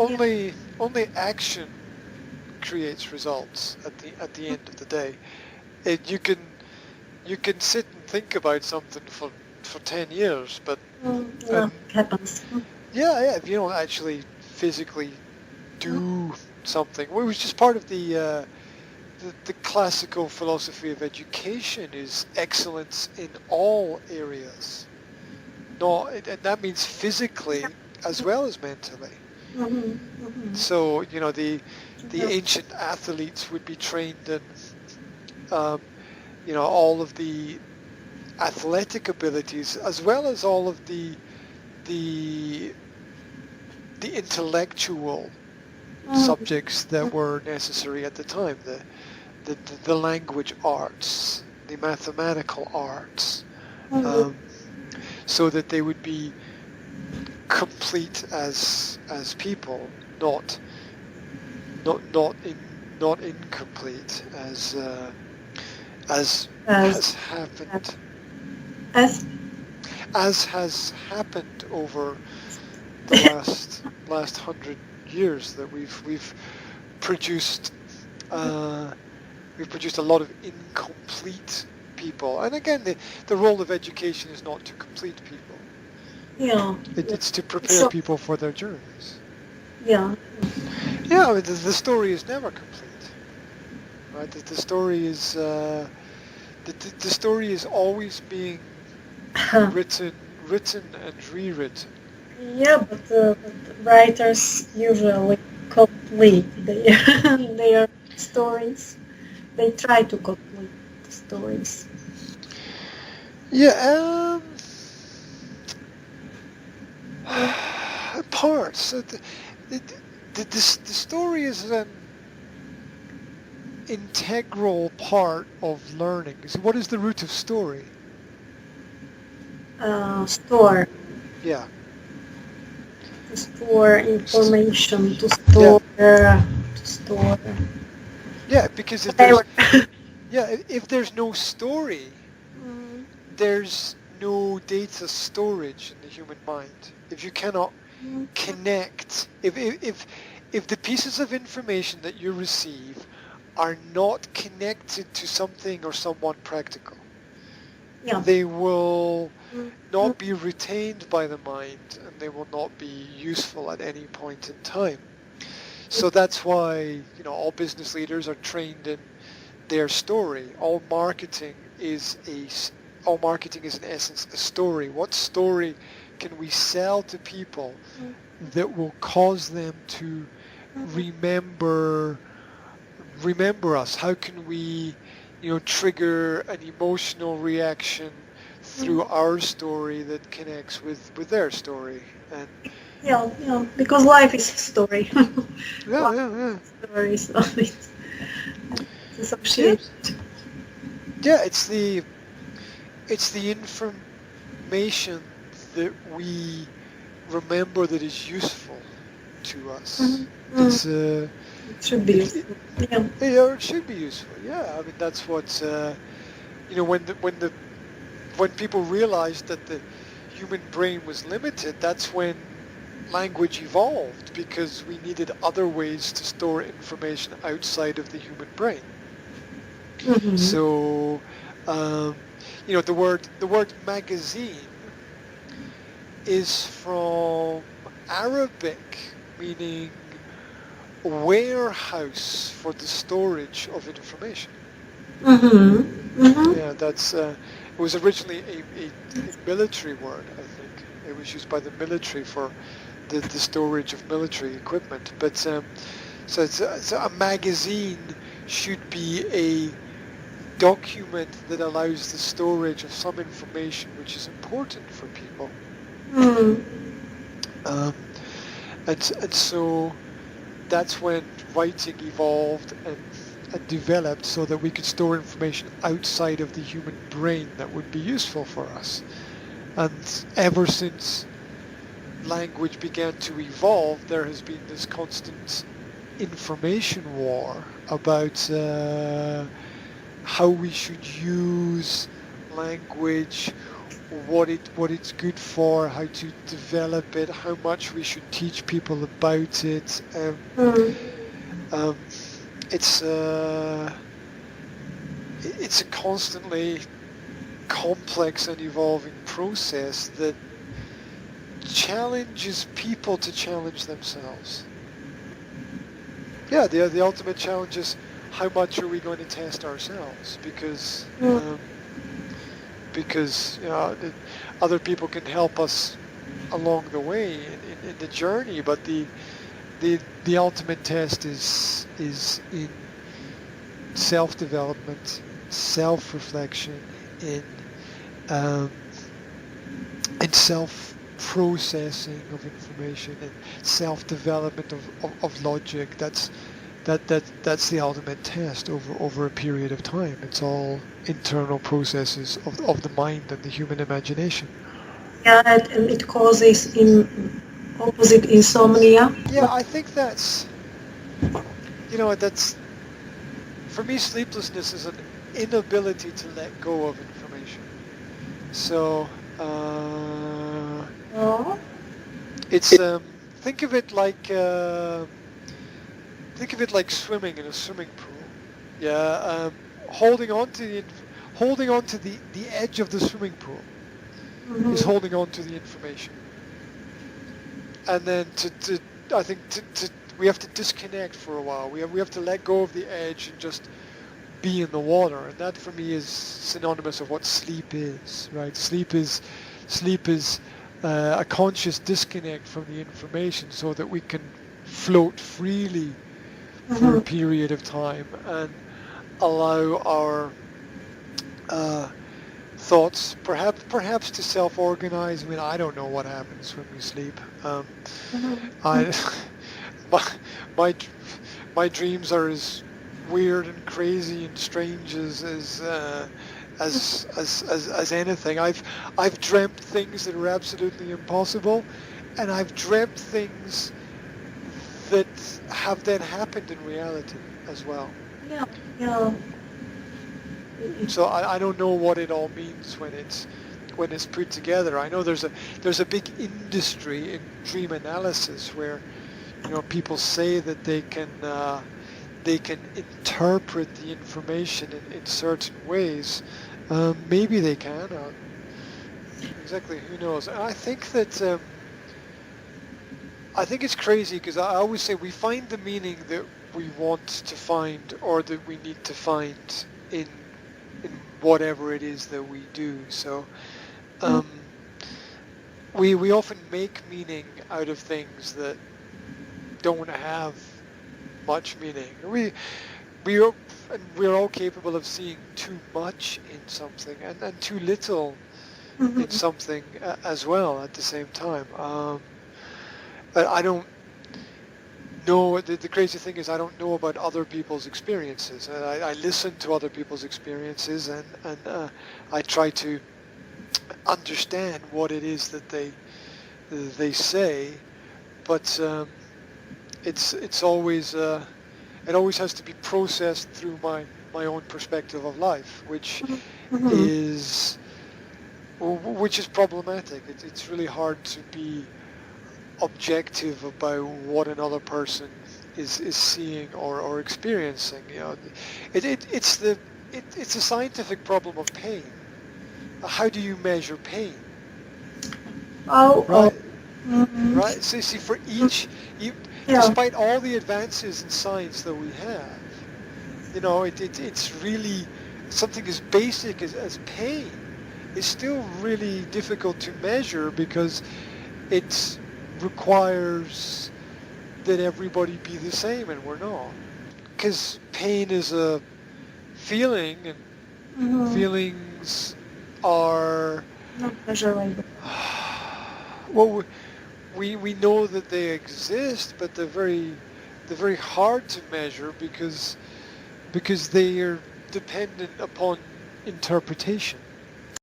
Yeah. only action creates results at the end of the day. You can sit and think about something for 10 years, but Nothing and happens. yeah, if you don't actually physically do something, well, it was just part of the classical philosophy of education is excellence in all areas. No, and that means physically as well as mentally. So, the Yes. ancient athletes would be trained in, um, all of the athletic abilities as well as all of the intellectual subjects that were necessary at the time. The language arts, the mathematical arts, so that they would be complete as people, not incomplete as As has happened as as has happened over the last 100 years, that we've produced we've produced a lot of incomplete people. And again, the role of education is not to complete people. yeah. It's to prepare So people for their journeys. yeah. Yeah, I mean, the story is never complete, right? The story is the story is always being written and rewritten. Yeah, but writers usually complete their their stories. They try to complete the stories. Yeah, parts. The story is an integral part of learning. So what is the root of story? Store Yeah. to store information to Yeah. store Yeah, because whatever. if there's no story, there's no data storage in the human mind. If you cannot connect, if the pieces of information that you receive are not connected to something or someone practical, Yeah. they will not be retained by the mind, and they will not be useful at any point in time. So that's why, all business leaders are trained in their story. All marketing is in essence a story. What story can we sell to people that will cause them to remember us? How can we, trigger an emotional reaction through our story that connects with their story? And Yeah, because life is a story. yeah, Life yeah, yeah. is a story, so it's Yeah, associated. yeah. It's the information that we remember that is useful to us. It's It should be it, useful. Yeah. yeah, it should be useful. Yeah, I mean that's what when people realized that the human brain was limited, that's when language evolved, because we needed other ways to store information outside of the human brain. So, the word magazine is from Arabic, meaning warehouse for the storage of information. Yeah, that's it was originally a military word, I think. It was used by the military for the storage of military equipment. But so a magazine should be a document that allows the storage of some information which is important for people. And so that's when writing evolved and developed, so that we could store information outside of the human brain that would be useful for us. And ever since language began to evolve, there has been this constant information war about how we should use language, what it's good for, how to develop it, how much we should teach people about it. Um, it's a constantly complex and evolving process that challenges people to challenge themselves. Yeah, the ultimate challenge is how much are we going to test ourselves, because other people can help us along the way in the journey, but the ultimate test is in self-development, self-reflection, in self-processing of information, and self-development of logic. That's the ultimate test over a period of time. It's all internal processes of the mind and the human imagination. Yeah, and it causes opposite insomnia. Yeah, I think that's for me, sleeplessness is an inability to let go of information. So it's think of it like swimming in a swimming pool. Yeah, holding on to the edge of the swimming pool is holding on to the information. And then we have to disconnect for a while. We have to let go of the edge and just be in the water. And that for me is synonymous of what sleep is, right? Sleep is a conscious disconnect from the information so that we can float freely for a period of time and allow our thoughts perhaps to self-organize. I mean, I don't know what happens when we sleep. My dreams are as weird and crazy and strange as anything. I've dreamt things that are absolutely impossible, and I've dreamt things that have then happened in reality as well. Yeah. So I don't know what it all means when it's put together. I know there's a big industry in dream analysis where people say that they can interpret the information in certain ways. Maybe they can. Exactly, who knows? I think that I think it's crazy because I always say we find the meaning that we want to find or that we need to find in whatever it is that we do. So we often make meaning out of things that don't have much meaning. We're all capable of seeing too much in something and too little in something as well at the same time. But I don't know, the crazy thing is I don't know about other people's experiences. I listen to other people's experiences and I try to understand what it is that they say, but it's always it always has to be processed through my own perspective of life, which is problematic. It's really hard to be objective about what another person is seeing or experiencing. It's a scientific problem of pain. How do you measure pain? Right. Right. So see, for each, despite all the advances in science that we have, it's really something as basic as pain is still really difficult to measure because it requires that everybody be the same, and we're not. Because pain is a feeling, and feelings are not measurable. Well, we know that they exist, but they're very hard to measure because they are dependent upon interpretation.